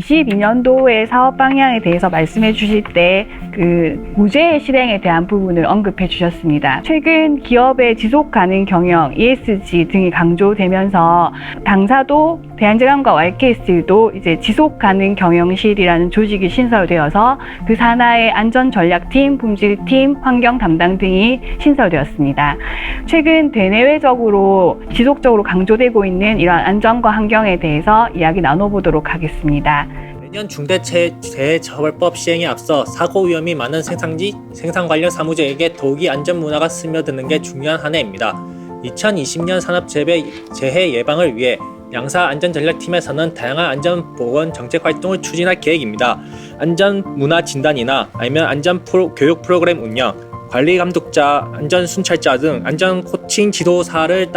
2022년도의 사업 방향에 대해서 말씀해 주실 때 그 무죄 실행에 대한 부분을 언급해 주셨습니다. 최근 기업의 지속 가능 경영, ESG 등이 강조되면서 당사도 대한제감과 YK스틸도 이제 지속 가능 경영실이라는 조직이 신설되어서 그 산하의 안전전략팀, 품질팀, 환경 담당 등이 신설되었습니다. 최근 대내외적으로 지속적으로 강조되고 있는 이러한 안전과 환경에 대해서 이야기 나눠보도록 하겠습니다. 내년 중대재해처벌법 시행에 앞서 사고 위험이 많은 생산지, 생산 관련 사무직에게 더욱이 안전 문화가 스며드는 게 중요한 한 해입니다. 2020년 산업재해 예방을 위해 양사안전전략팀에서는 다양한 안전보건 정책 활동을 추진할 계획입니다. 안전문화 진단이나 아니면 안전교육 프로그램 운영, 관리감독자, 안전순찰자 등 안전 코칭 지도사를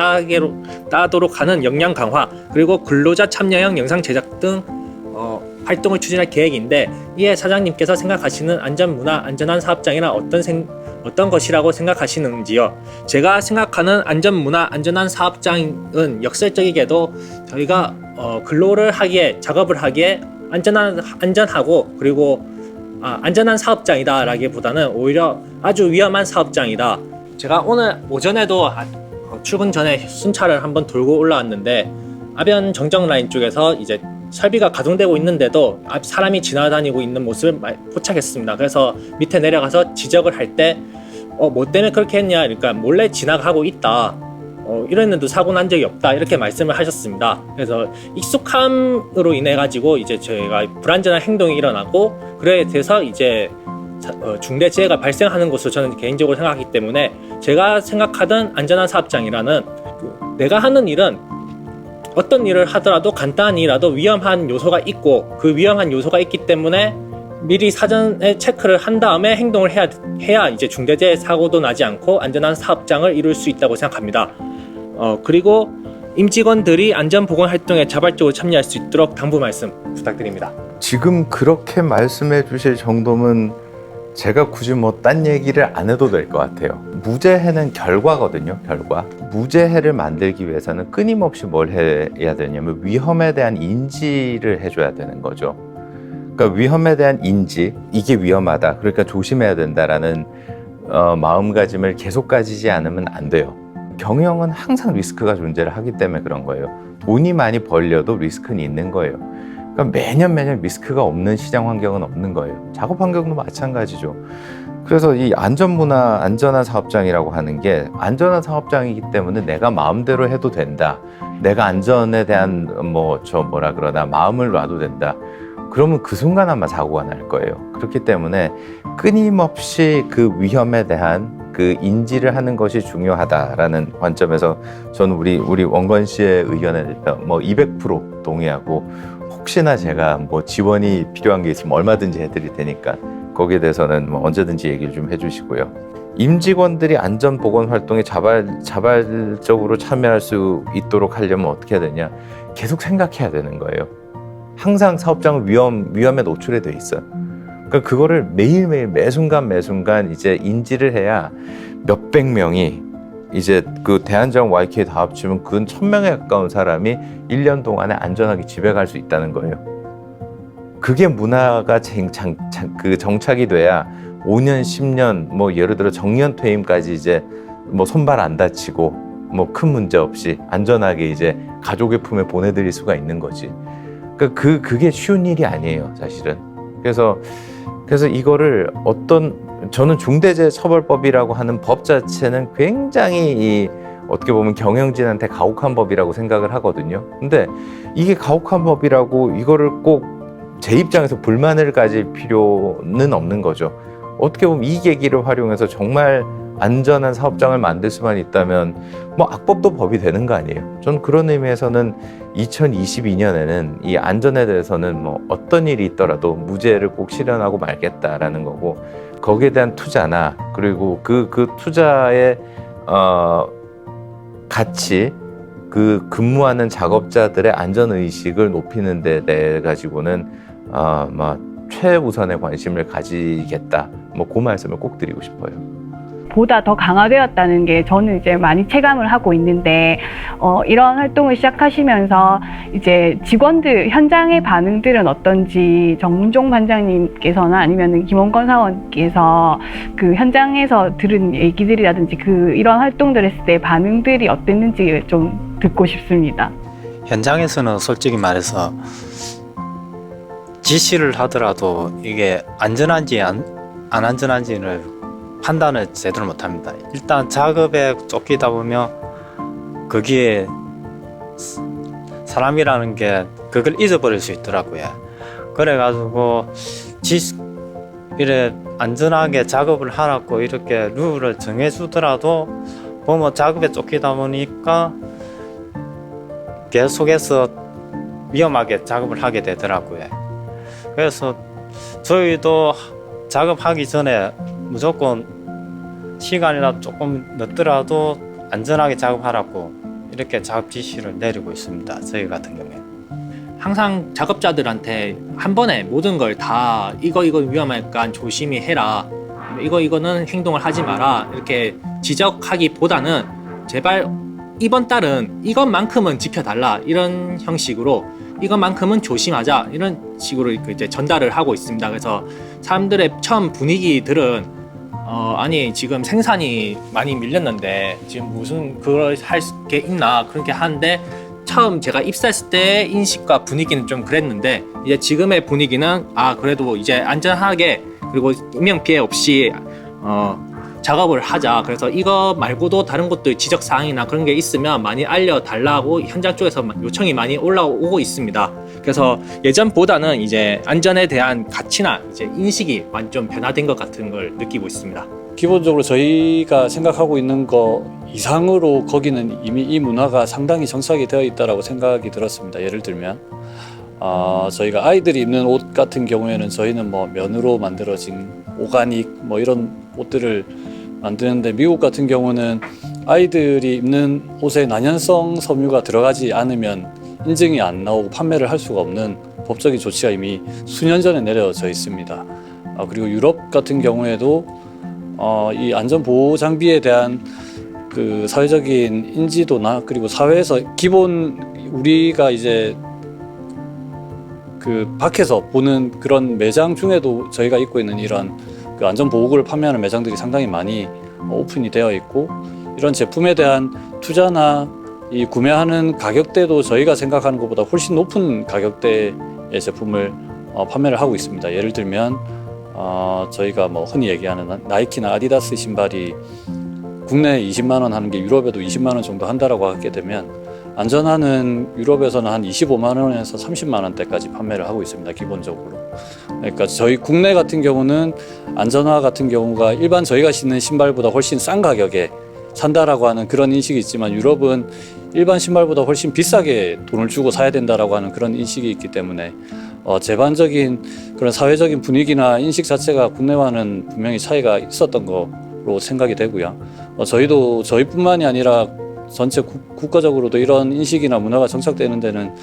따도록 하는 역량 강화, 그리고 근로자 참여형 영상 제작 등 활동을 추진할 계획인데, 이에 사장님께서 생각하시는 안전문화, 안전한 사업장이란 어떤 것이라고 생각하시는지요? 제가 생각하는 안전문화, 안전한 사업장은 역설적이게도 저희가 근로를 하기에, 작업을 하기에 안전하고 그리고 안전한 사업장이다 라기보다는 오히려 아주 위험한 사업장이다. 제가 오늘 오전에도 출근 전에 순찰을 한번 돌고 올라왔는데, 아변 정정 라인 쪽에서 이제 설비가 가동되고 있는데도 사람이 지나다니고 있는 모습을 포착했습니다. 그래서 밑에 내려가서 지적을 할 때 뭐 때문에 그렇게 했냐, 그러니까 몰래 지나가고 있다, 이랬는데도 사고 난 적이 없다, 이렇게 말씀을 하셨습니다. 그래서 익숙함으로 인해 가지고 이제 저희가 불안전한 행동이 일어나고, 그래 돼서 이제 중대재해가 발생하는 것으로 저는 개인적으로 생각하기 때문에, 제가 생각하던 안전한 사업장이라는 내가 하는 일은 어떤 일을 하더라도 간단한 일이라도 위험한 요소가 있고, 그 위험한 요소가 있기 때문에 미리 사전에 체크를 한 다음에 행동을 해야 이제 중대재해 사고도 나지 않고 안전한 사업장을 이룰 수 있다고 생각합니다. 그리고 임직원들이 안전보건 활동에 자발적으로 참여할 수 있도록 당부 말씀 부탁드립니다. 지금 그렇게 말씀해 주실 정도면 제가 굳이 뭐 딴 얘기를 안 해도 될 것 같아요. 무죄해는 결과거든요, 결과. 무죄해를 만들기 위해서는 끊임없이 뭘 해야 되냐면 위험에 대한 인지를 해줘야 되는 거죠. 그러니까 위험에 대한 인지, 이게 위험하다, 그러니까 조심해야 된다라는 마음가짐을 계속 가지지 않으면 안 돼요. 경영은 항상 리스크가 존재를 하기 때문에 그런 거예요. 돈이 많이 벌려도 리스크는 있는 거예요. 그러니까 매년 리스크가 없는 시장 환경은 없는 거예요. 작업 환경도 마찬가지죠. 그래서 이 안전문화, 안전한 사업장이라고 하는 게 안전한 사업장이기 때문에 내가 마음대로 해도 된다. 내가 안전에 대한 마음을 놔도 된다. 그러면 그 순간 아마 사고가 날 거예요. 그렇기 때문에 끊임없이 그 위험에 대한 그 인지를 하는 것이 중요하다라는 관점에서 저는 우리 원건 씨의 의견에 200% 동의하고, 혹시나 제가 지원이 필요한 게 있으면 얼마든지 해드릴 테니까 거기에 대해서는 언제든지 얘기를 좀 해주시고요. 임직원들이 안전보건 활동에 자발적으로 참여할 수 있도록 하려면 어떻게 해야 되냐? 계속 생각해야 되는 거예요. 항상 사업장은 위험에 노출이 돼 있어요. 그러니까 그거를 매일매일 매순간 이제 인지를 해야 몇백 명이 이제 그 대한제감 YK 다 합치면 근 1000명에 가까운 사람이 1년 동안에 안전하게 집에 갈 수 있다는 거예요. 그게 문화가 정착이 돼야 5년, 10년, 예를 들어 정년 퇴임까지 이제 손발 안 다치고 큰 문제 없이 안전하게 이제 가족의 품에 보내드릴 수가 있는 거지. 그러니까 그게 쉬운 일이 아니에요, 사실은. 그래서 이거를 저는 중대재해처벌법이라고 하는 법 자체는 굉장히 어떻게 보면 경영진한테 가혹한 법이라고 생각을 하거든요. 근데 이게 가혹한 법이라고 이거를 꼭 제 입장에서 불만을 가질 필요는 없는 거죠. 어떻게 보면 이 계기를 활용해서 정말 안전한 사업장을 만들 수만 있다면 악법도 법이 되는 거 아니에요. 저는 그런 의미에서는 2022년에는 이 안전에 대해서는 어떤 일이 있더라도 무죄를 꼭 실현하고 말겠다라는 거고, 거기에 대한 투자나 그리고 그 투자의 가치, 그 근무하는 작업자들의 안전의식을 높이는 데 대해 가지고는 최우선의 관심을 가지겠다. 그 말씀을 꼭 드리고 싶어요. 보다 더 강화되었다는 게 저는 이제 많이 체감을 하고 있는데 이런 활동을 시작하시면서 이제 직원들 현장의 반응들은 어떤지 정문종 반장님께서나 아니면 김원건 사원께서 그 현장에서 들은 얘기들이라든지 이런 활동들 했을 때 반응들이 어땠는지 좀 듣고 싶습니다. 현장에서는 솔직히 말해서 지시를 하더라도 이게 안전한지 안 안전한지를 판단을 제대로 못합니다. 일단 작업에 쫓기다 보면 거기에 사람이라는 게 그걸 잊어버릴 수 있더라고요. 그래가지고 이래 안전하게 작업을 하라고 이렇게 룰을 정해주더라도 보면 작업에 쫓기다 보니까 계속해서 위험하게 작업을 하게 되더라고요. 그래서 저희도 작업하기 전에 무조건 시간이라도 조금 늦더라도 안전하게 작업하라고 이렇게 작업 지시를 내리고 있습니다. 저희 같은 경우에. 항상 작업자들한테 한 번에 모든 걸 다 이거 위험하니까 조심히 해라, 이거는 행동을 하지 마라 이렇게 지적하기보다는 제발 이번 달은 이것만큼은 지켜달라 이런 형식으로 이것만큼은 조심하자 이런 식으로 이제 전달을 하고 있습니다. 그래서 사람들의 처음 분위기들은 아니 지금 생산이 많이 밀렸는데 지금 무슨 그걸 할 게 있나 그렇게 하는데, 처음 제가 입사했을 때 인식과 분위기는 좀 그랬는데 이제 지금의 분위기는 그래도 이제 안전하게 그리고 인명피해 없이 작업을 하자. 그래서 이거 말고도 다른 것들 지적사항이나 그런 게 있으면 많이 알려달라고 현장 쪽에서 요청이 많이 올라오고 있습니다. 그래서 예전보다는 이제 안전에 대한 가치나 이제 인식이 많이 좀 변화된 것 같은 걸 느끼고 있습니다. 기본적으로 저희가 생각하고 있는 거 이상으로 거기는 이미 이 문화가 상당히 정착이 되어 있다고 생각이 들었습니다. 예를 들면 저희가 아이들이 입는 옷 같은 경우에는 저희는 뭐 면으로 만들어진 오가닉 뭐 이런 옷들을 만드는데, 미국 같은 경우는 아이들이 입는 옷에 난연성 섬유가 들어가지 않으면 인증이 안 나오고 판매를 할 수가 없는 법적인 조치가 이미 수년 전에 내려져 있습니다. 그리고 유럽 같은 경우에도 이 안전보호 장비에 대한 그 사회적인 인지도나 그리고 사회에서 기본 우리가 이제 그 밖에서 보는 그런 매장 중에도 저희가 입고 있는 이런 그 안전보호구를 판매하는 매장들이 상당히 많이 오픈이 되어 있고, 이런 제품에 대한 투자나 이 구매하는 가격대도 저희가 생각하는 것보다 훨씬 높은 가격대의 제품을 판매를 하고 있습니다. 예를 들면 저희가 뭐 흔히 얘기하는 나이키나 아디다스 신발이 국내에 20만 원 하는 게 유럽에도 20만 원 정도 한다라고 하게 되면 안전하는 유럽에서는 한 25만 원에서 30만 원대까지 판매를 하고 있습니다. 기본적으로. 그러니까 저희 국내 같은 경우는 안전화 같은 경우가 일반 저희가 신는 신발보다 훨씬 싼 가격에 산다라고 하는 그런 인식이 있지만, 유럽은 일반 신발보다 훨씬 비싸게 돈을 주고 사야 된다라고 하는 그런 인식이 있기 때문에 제반적인 그런 사회적인 분위기나 인식 자체가 국내와는 분명히 차이가 있었던 거로 생각이 되고요. 저희도 저희뿐만이 아니라 전체 국가적으로도 이런 인식이나 문화가 정착되는 데는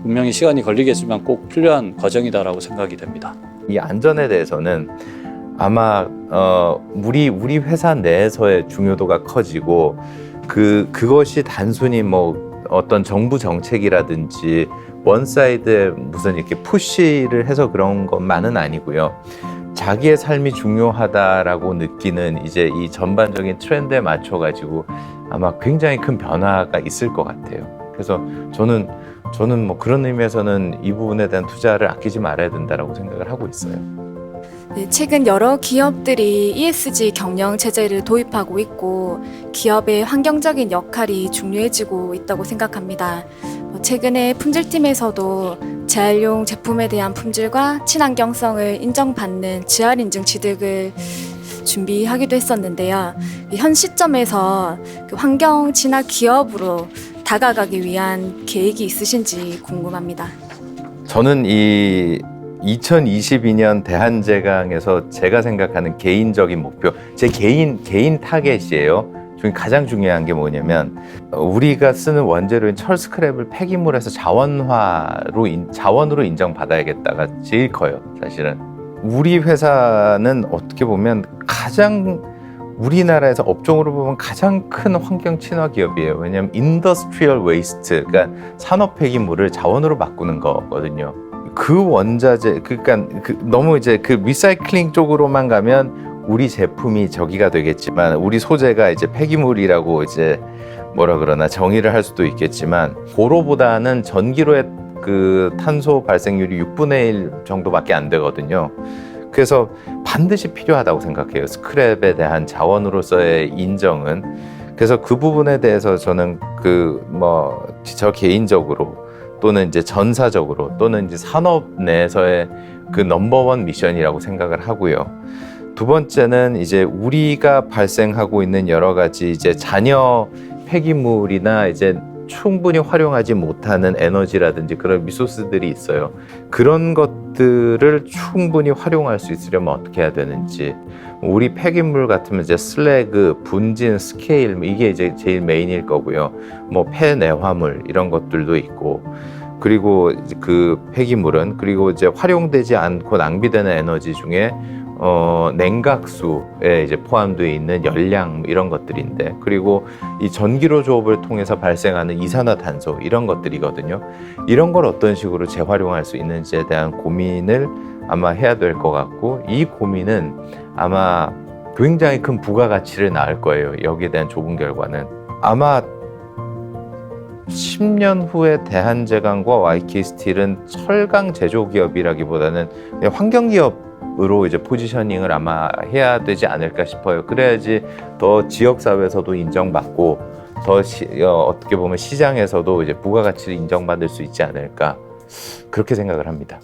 분명히 시간이 걸리겠지만 꼭 필요한 과정이다라고 생각이 됩니다. 이 안전에 대해서는 아마 우리 회사 내에서의 중요도가 커지고 그것이 단순히 뭐 어떤 정부 정책이라든지 원사이드에 무슨 이렇게 푸시를 해서 그런 것만은 아니고요. 자기의 삶이 중요하다라고 느끼는 이제 이 전반적인 트렌드에 맞춰가지고 아마 굉장히 큰 변화가 있을 것 같아요. 그래서 저는 뭐 그런 의미에서는 이 부분에 대한 투자를 아끼지 말아야 된다라고 생각을 하고 있어요. 네, 최근 여러 기업들이 ESG 경영 체제를 도입하고 있고 기업의 환경적인 역할이 중요해지고 있다고 생각합니다. 최근에 품질팀에서도 재활용 제품에 대한 품질과 친환경성을 인정받는 GR 인증 취득을 준비하기도 했었는데요. 현 시점에서 그 환경 친화 기업으로 다가가기 위한 계획이 있으신지 궁금합니다. 저는 이 2022년 대한제강에서 제가 생각하는 개인적인 목표, 제 개인 타겟이에요. 중에 가장 중요한 게 뭐냐면 우리가 쓰는 원재료인 철 스크랩을 폐기물에서 자원으로 인정받아야겠다가 제일 커요. 사실은 우리 회사는 어떻게 보면 가장 우리나라에서 업종으로 보면 가장 큰 환경 친화 기업이에요. 왜냐하면 인더스트리얼 웨이스트, 그러니까 산업 폐기물을 자원으로 바꾸는 거거든요. 그 원자재, 그러니까 너무 이제 그 리사이클링 쪽으로만 가면 우리 제품이 저기가 되겠지만, 우리 소재가 이제 폐기물이라고 이제 뭐라 그러나 정의를 할 수도 있겠지만, 고로보다는 전기로의 그 탄소 발생률이 6분의 1 정도밖에 안 되거든요. 그래서 반드시 필요하다고 생각해요. 스크랩에 대한 자원으로서의 인정은. 그래서 그 부분에 대해서 저는 저 개인적으로 또는 이제 전사적으로 또는 이제 산업 내에서의 그 넘버원 미션이라고 생각을 하고요. 두 번째는 이제 우리가 발생하고 있는 여러 가지 이제 잔여 폐기물이나 이제 충분히 활용하지 못하는 에너지라든지 그런 리소스들이 있어요. 그런 것들을 충분히 활용할 수 있으려면 어떻게 해야 되는지. 우리 폐기물 같으면 이제 슬래그, 분진, 스케일, 이게 이제 제일 메인일 거고요. 뭐 폐내화물 이런 것들도 있고, 그리고 그 폐기물은 그리고 이제 활용되지 않고 낭비되는 에너지 중에 냉각수에 이제 포함되어 있는 열량 이런 것들인데, 그리고 이 전기로 조업을 통해서 발생하는 이산화탄소 이런 것들이거든요. 이런 걸 어떤 식으로 재활용할 수 있는지에 대한 고민을 아마 해야 될 것 같고, 이 고민은 아마 굉장히 큰 부가가치를 낳을 거예요. 여기에 대한 좁은 결과는 아마 10년 후에 대한제강과 YK스틸은 철강 제조기업이라기보다는 그냥 환경기업으로 이제 포지셔닝을 아마 해야 되지 않을까 싶어요. 그래야지 더 지역사회에서도 인정받고 더 어떻게 보면 시장에서도 이제 부가가치를 인정받을 수 있지 않을까, 그렇게 생각을 합니다.